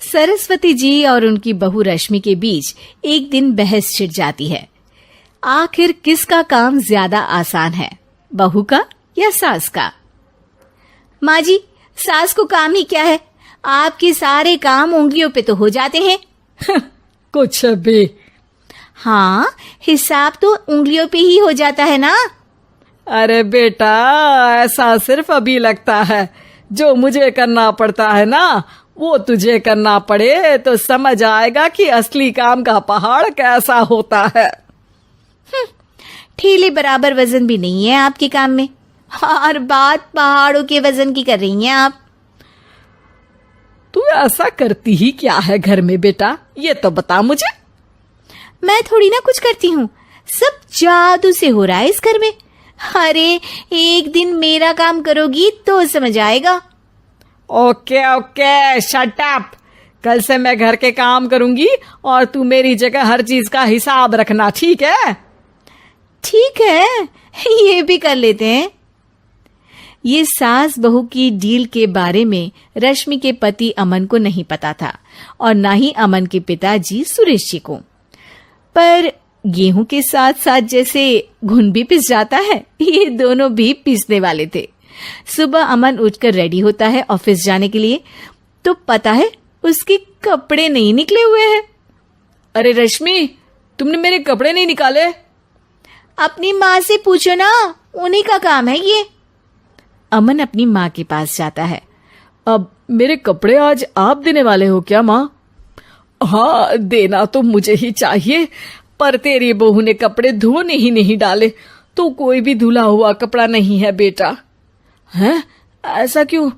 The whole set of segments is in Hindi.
सरस्वती जी और उनकी बहू रश्मि के बीच एक दिन बहस छिड़ जाती है। आखिर किसका काम ज्यादा आसान है, बहू का या सास का? माँ जी, सास को काम ही क्या है, आपके सारे काम उंगलियों पे तो हो जाते हैं। कुछ भी। हाँ, हिसाब तो उंगलियों पे ही हो जाता है ना। अरे बेटा, ऐसा सिर्फ अभी लगता है। जो मुझे करना पड़ता है ना, वो तुझे करना पड़े तो समझ आएगा कि असली काम का पहाड़ कैसा होता है। ठेले बराबर वजन भी नहीं है आपके काम में, और बात पहाड़ों के वजन की कर रही हैं आप। तू ऐसा करती ही क्या है घर में बेटा, ये तो बता मुझे। मैं थोड़ी ना कुछ करती हूँ, सब जादू से हो रहा है इस घर में। अरे एक दिन मेरा काम करोगी तो समझ आएगा। Okay okay, shut up. कल से मैं घर के काम करूंगी और तू मेरी जगह हर चीज का हिसाब रखना, ठीक है? ठीक है, ये भी कर लेते हैं। ये सास बहू की डील के बारे में रश्मि के पति अमन को नहीं पता था, और ना ही अमन के पिताजी सुरेश जी को। पर गेहूं के साथ साथ जैसे घुन भी पिस जाता है, ये दोनों भी पीसने वाले थे। सुबह अमन उठकर रेडी होता है ऑफिस जाने के लिए, तो पता है उसके कपड़े नहीं निकले हुए हैं। अरे रश्मि, तुमने मेरे कपड़े नहीं निकाले? अपनी माँ से पूछो ना, उन्हीं का काम है ये। अमन अपनी माँ के पास जाता है। अब मेरे कपड़े आज आप देने वाले हो क्या माँ? हाँ, देना तो मुझे ही चाहिए, पर तेरी बहू ने कपड़े धोने ही नहीं डाले, तो कोई भी धुला हुआ कपड़ा नहीं है बेटा। हैं? ऐसा क्यों?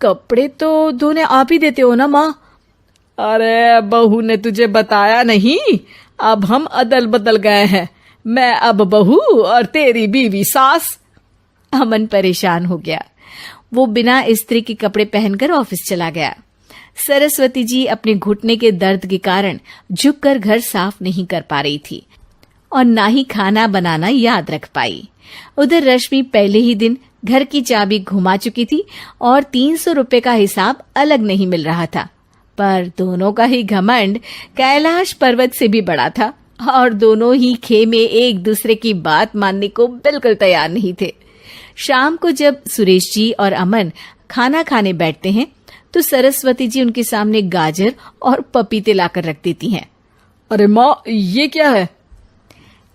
कपड़े तो धोने आप ही देते हो ना माँ? अरे बहू ने तुझे बताया नहीं, अब हम अदल बदल गए हैं। मैं अब बहू और तेरी बीवी सास। अमन परेशान हो गया। वो बिना इस्त्री के कपड़े पहनकर ऑफिस चला गया। सरस्वती जी अपने घुटने के दर्द के कारण झुककर घर साफ नहीं कर पा रही थी, और ना ही खाना बनाना याद रख पाई। उधर रश्मि पहले ही दिन घर की चाबी घुमा चुकी थी और 300 रुपए का हिसाब अलग नहीं मिल रहा था। पर दोनों का ही घमंड कैलाश पर्वत से भी बड़ा था, और दोनों ही खेमे एक दूसरे की बात मानने को बिल्कुल तैयार नहीं थे। शाम को जब सुरेश जी और अमन खाना खाने बैठते हैं, तो सरस्वती जी उनके सामने गाजर और पपीते लाकर रख देती हैं। अरे माँ, ये क्या है?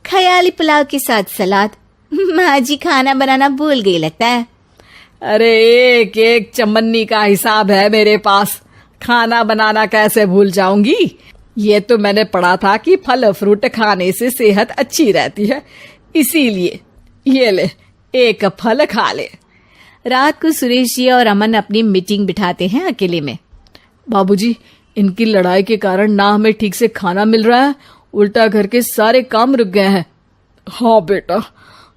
ख्याली पुलाव के साथ सलाद। माँ जी खाना बनाना भूल गई लगता है। अरे एक एक चमन्नी का हिसाब है मेरे पास, खाना बनाना कैसे भूल जाऊंगी? ये तो मैंने पढ़ा था कि फल फ्रूट खाने से सेहत अच्छी रहती है, इसीलिए ये ले, एक फल खा ले। रात को सुरेश जी और अमन अपनी मीटिंग बिठाते हैं अकेले में। बाबूजी, इनकी लड़ाई के कारण ना हमें ठीक से खाना मिल रहा है, उल्टा घर के सारे काम रुक गए हैं। हाँ बेटा,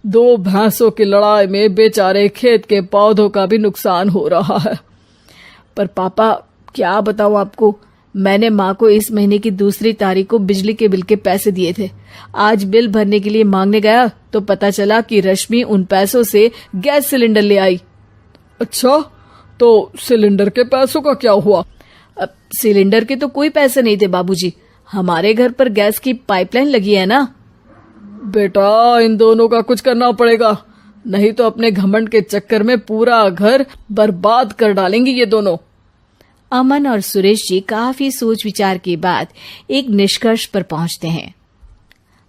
2 भैंसों की लड़ाई में बेचारे खेत के पौधों का भी नुकसान हो रहा है। पर पापा, क्या बताऊं आपको, मैंने माँ को इस महीने की 2 तारीख को बिजली के बिल के पैसे दिए थे। आज बिल भरने के लिए मांगने गया तो पता चला कि रश्मि उन पैसों से गैस सिलेंडर ले आई। अच्छा, तो सिलेंडर के पैसों का क्या हुआ? अब सिलेंडर के तो कोई पैसे नहीं थे बाबूजी, हमारे घर पर गैस की पाइपलाइन लगी है ना। बेटा, इन दोनों का कुछ करना पड़ेगा, नहीं तो अपने घमंड के चक्कर में पूरा घर बर्बाद कर डालेंगे ये दोनों। अमन और सुरेश जी काफी सोच विचार के बाद एक निष्कर्ष पर पहुंचते हैं।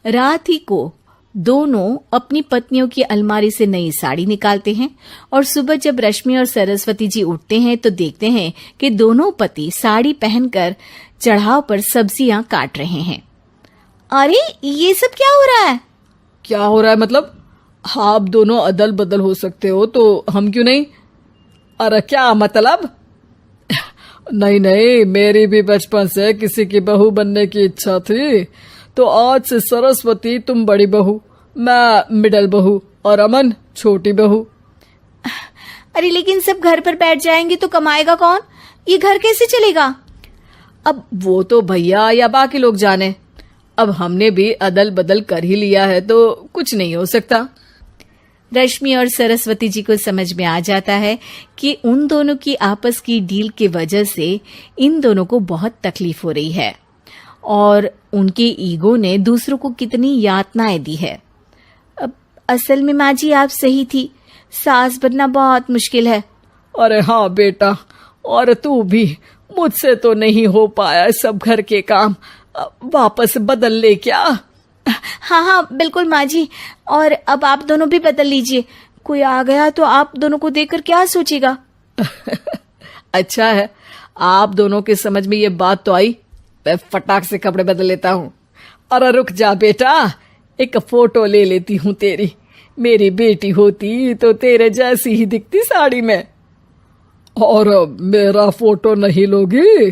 रात ही को दोनों अपनी पत्नियों की अलमारी से नई साड़ी निकालते हैं, और सुबह जब रश्मि और सरस्वती जी उठते हैं तो देखते हैं कि दोनों पति साड़ी पहनकर चढ़ाव पर सब्जियां काट रहे हैं। अरे ये सब क्या हो रहा है? क्या हो रहा है मतलब? आप दोनों अदल बदल हो सकते हो तो हम क्यों नहीं? अरे क्या मतलब? नहीं नहीं, मेरी भी बचपन से किसी की बहू बनने की इच्छा थी, तो आज से सरस्वती तुम बड़ी बहू, मैं मिडल बहू और अमन छोटी बहू। अरे लेकिन सब घर पर बैठ जाएंगे तो कमाएगा कौन? ये घर कैसे चलेगा? अब वो तो भैया या बाकी लोग जाने, अब हमने भी अदल बदल कर ही लिया है तो कुछ नहीं हो सकता। रश्मि और सरस्वती जी को समझ में आ जाता है कि उन दोनों की आपस की डील की वजह से इन दोनों को बहुत तकलीफ हो रही है और उनके ईगो ने दूसरों को कितनी यातनाएं दी है। अब असल में माँ जी आप सही थी, सास बनना बहुत मुश्किल है। अरे हाँ बेटा, और तू भी, मुझसे तो नहीं हो पाया सब घर के काम, वापस बदल ले क्या? हाँ हाँ बिल्कुल माँ जी, और अब आप दोनों भी बदल लीजिए, कोई आ गया तो आप दोनों को देखकर क्या सोचेगा। अच्छा है, आप दोनों के समझ में ये बात तो आई, मैं फटाक से कपड़े बदल लेता हूँ। अरे रुक जा बेटा, एक फोटो ले लेती हूँ तेरी, मेरी बेटी होती तो तेरे जैसी ही दिखती साड़ी में। और मेरा फोटो नहीं लोगी?